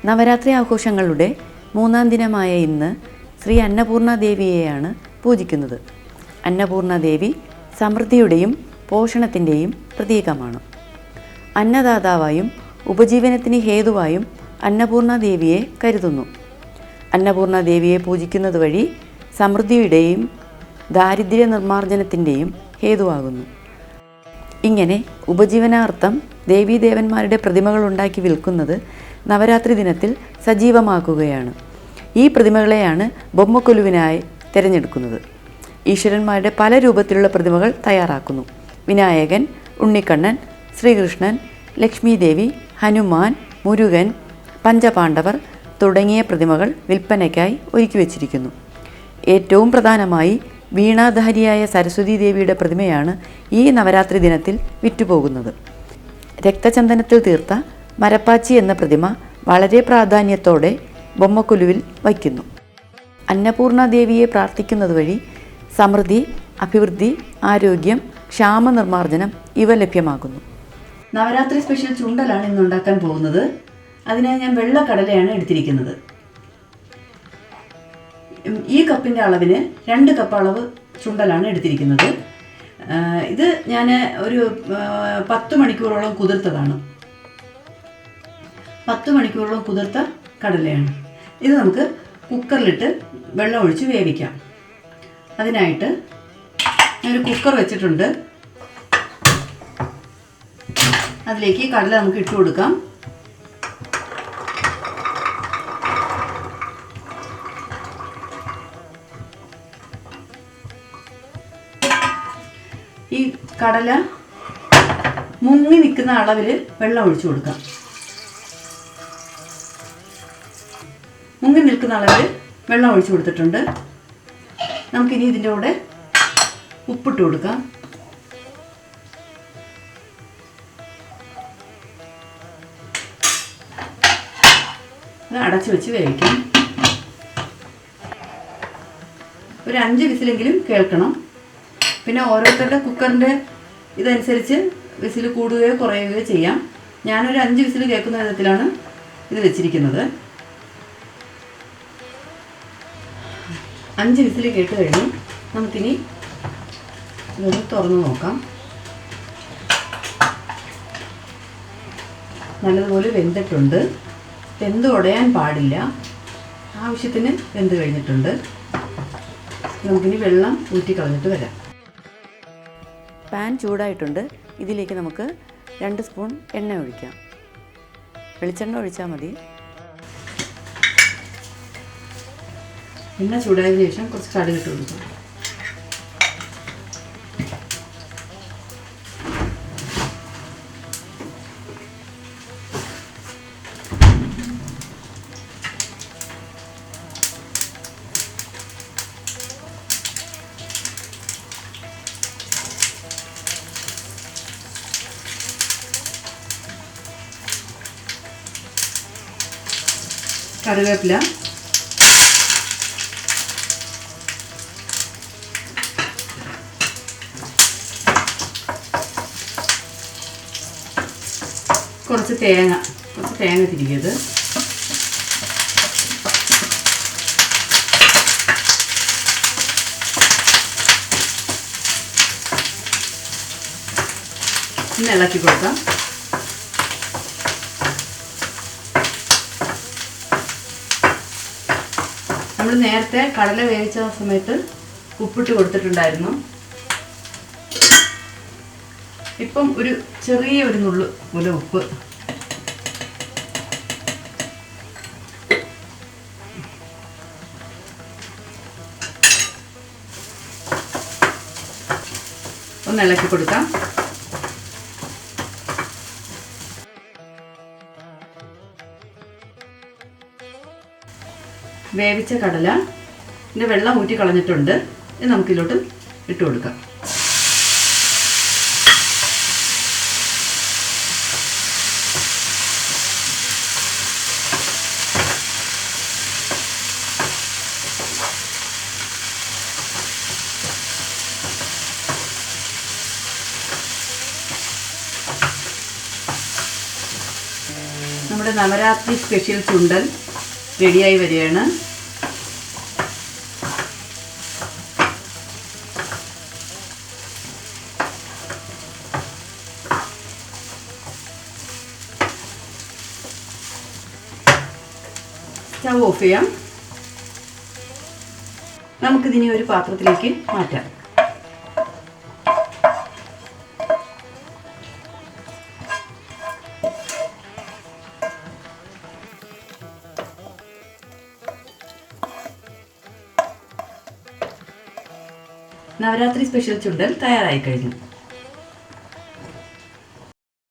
നവരാത്രി ആഘോഷങ്ങളുടെ 3-ാം ദിനമായ ഇന്ന് ശ്രീ അന്നപൂർണ ദേവിയെയാണ് പൂജിക്കുന്നത്. അന്നപൂർണ ദേവി സമൃദ്ധിയുടെയും പോഷണത്തിൻ്റെയും പ്രതീകമാണ്. അന്നദാതാവായും ഉപജീവനത്തിന് ഹേതുവായും അന്നപൂർണ ദേവിയെ കരുതുന്നു. അന്നപൂർണ ദേവിയെ പൂജിക്കുന്നത് വഴി സമൃദ്ധിയുടെയും ദാരിദ്ര്യ നിർമ്മാർജ്ജനത്തിൻ്റെയും ഹേതുവാകുന്നു. ഇങ്ങനെ ഉപജീവനാർത്ഥം ദേവീദേവന്മാരുടെ പ്രതിമകൾ ഉണ്ടാക്കി വിൽക്കുന്നത് നവരാത്രി ദിനത്തിൽ സജീവമാക്കുകയാണ്. ഈ പ്രതിമകളെയാണ് ബൊമ്മക്കൊലുവിനായി തിരഞ്ഞെടുക്കുന്നത്. ഈശ്വരന്മാരുടെ പല രൂപത്തിലുള്ള പ്രതിമകൾ തയ്യാറാക്കുന്നു. വിനായകൻ, ഉണ്ണിക്കണ്ണൻ, ശ്രീകൃഷ്ണൻ, ലക്ഷ്മീദേവി, ഹനുമാൻ, മുരുകൻ, പഞ്ചപാണ്ഡവർ തുടങ്ങിയ പ്രതിമകൾ വിൽപ്പനയ്ക്കായി ഒരുക്കി വച്ചിരിക്കുന്നു. ഏറ്റവും പ്രധാനമായി വീണാധാരിയായ സരസ്വതി ദേവിയുടെ പ്രതിമയാണ് ഈ നവരാത്രി ദിനത്തിൽ വിറ്റുപോകുന്നത്. രക്തചന്ദനത്തിൽ തീർത്ത മരപ്പാച്ചി എന്ന പ്രതിമ വളരെ പ്രാധാന്യത്തോടെ ബൊമ്മക്കൊലുവിൽ വയ്ക്കുന്നു. അന്നപൂർണ ദേവിയെ പ്രാർത്ഥിക്കുന്നത് വഴി സമൃദ്ധി, അഭിവൃദ്ധി, ആരോഗ്യം, ക്ഷാമനിർമ്മാർജ്ജനം ഇവ ലഭ്യമാകുന്നു. നവരാത്രി സ്പെഷ്യൽ ചുണ്ടലാണ് ഇന്ന് ഉണ്ടാക്കാൻ പോകുന്നത്. അതിനായി ഞാൻ വെള്ളക്കടലയാണ് എടുത്തിരിക്കുന്നത്. ഈ കപ്പിൻ്റെ അളവിന് 2 കപ്പ് അളവ് ചുണ്ടലാണ് എടുത്തിരിക്കുന്നത്. ഇത് ഞാൻ ഒരു 10 മണിക്കൂറോളം കുതിർത്തതാണ്. 10 മണിക്കൂറോളം കുതിർത്ത കടലയാണ്. ഇത് നമുക്ക് കുക്കറിലിട്ട് വെള്ളം ഒഴിച്ച് വേവിക്കാം. അതിനായിട്ട് ഞാനൊരു കുക്കർ വെച്ചിട്ടുണ്ട്. അതിലേക്ക് കടല നമുക്ക് ഇട്ട് കൊടുക്കാം. ഈ കടല മുങ്ങി നിൽക്കുന്ന അളവിൽ വെള്ളം ഒഴിച്ചു കൊടുക്കാം. മുങ്ങി നിൽക്കുന്ന അളവിൽ വെള്ളം ഒഴിച്ചു കൊടുത്തിട്ടുണ്ട്. നമുക്കിനി ഇതിൻ്റെ കൂടെ ഉപ്പിട്ട് കൊടുക്കാം. ഇത് അടച്ചു വെച്ച് വേവിക്കാം. ഒരു 5 വിസിലെങ്കിലും കേൾക്കണം. പിന്നെ ഓരോരുത്തരുടെ കുക്കറിൻ്റെ ഇതനുസരിച്ച് വിസിൽ കൂടുകയോ കുറയുകയോ ചെയ്യാം. ഞാനൊരു 5 വിസിൽ കേൾക്കുന്ന വിധത്തിലാണ് ഇത് വെച്ചിരിക്കുന്നത്. 5 വിസിൽ കേട്ട് കഴിഞ്ഞു. നമുക്കിനി ഇതൊന്ന് തുറന്ന് നോക്കാം. നല്ലതുപോലെ വെന്തിട്ടുണ്ട്. വെന്ത് ഉടയാൻ പാടില്ല. ആവശ്യത്തിന് വെന്ത് കഴിഞ്ഞിട്ടുണ്ട്. നമുക്കിനി വെള്ളം ഊറ്റിക്കളഞ്ഞിട്ട് വരാം. പാൻ ചൂടായിട്ടുണ്ട്. ഇതിലേക്ക് നമുക്ക് 2 സ്പൂൺ എണ്ണ ഒഴിക്കാം. വെളിച്ചെണ്ണ ഒഴിച്ചാൽ മതി. എണ്ണ ചൂടായതിനു ശേഷം കുറച്ച് കടുക് ഇട്ട് കൊടുക്കാം. കറിവേപ്പില, കുറച്ച് തേങ്ങ തിരികത്, ഒന്ന് ഇളക്കി കൊടുക്കാം. നമ്മൾ നേരത്തെ കടല വേവിച്ച സമയത്ത് ഉപ്പിട്ട് കൊടുത്തിട്ടുണ്ടായിരുന്നു. ഇപ്പം ഒരു ചെറിയൊരു നുള്ളു പോലെ ഉപ്പ്. ഒന്ന് ഇളക്കി കൊടുക്കാം. വേവിച്ച കടല ഇതിൻ്റെ വെള്ളം ഊറ്റി കളഞ്ഞിട്ടുണ്ട്. ഇത് നമുക്കിതിലോട്ട് ഇട്ട് കൊടുക്കാം. നമ്മുടെ നവരാത്രി സ്പെഷ്യൽ ചുണ്ടൽ റെഡിയായി വരികയാണ്. സ്റ്റവ് ഓഫ് ചെയ്യാം. നമുക്കിതിനെ ഒരു പാത്രത്തിലേക്ക് മാറ്റാം. നവരാത്രി സ്പെഷ്യൽ ചുണ്ടൽ തയ്യാറായി കഴിഞ്ഞു.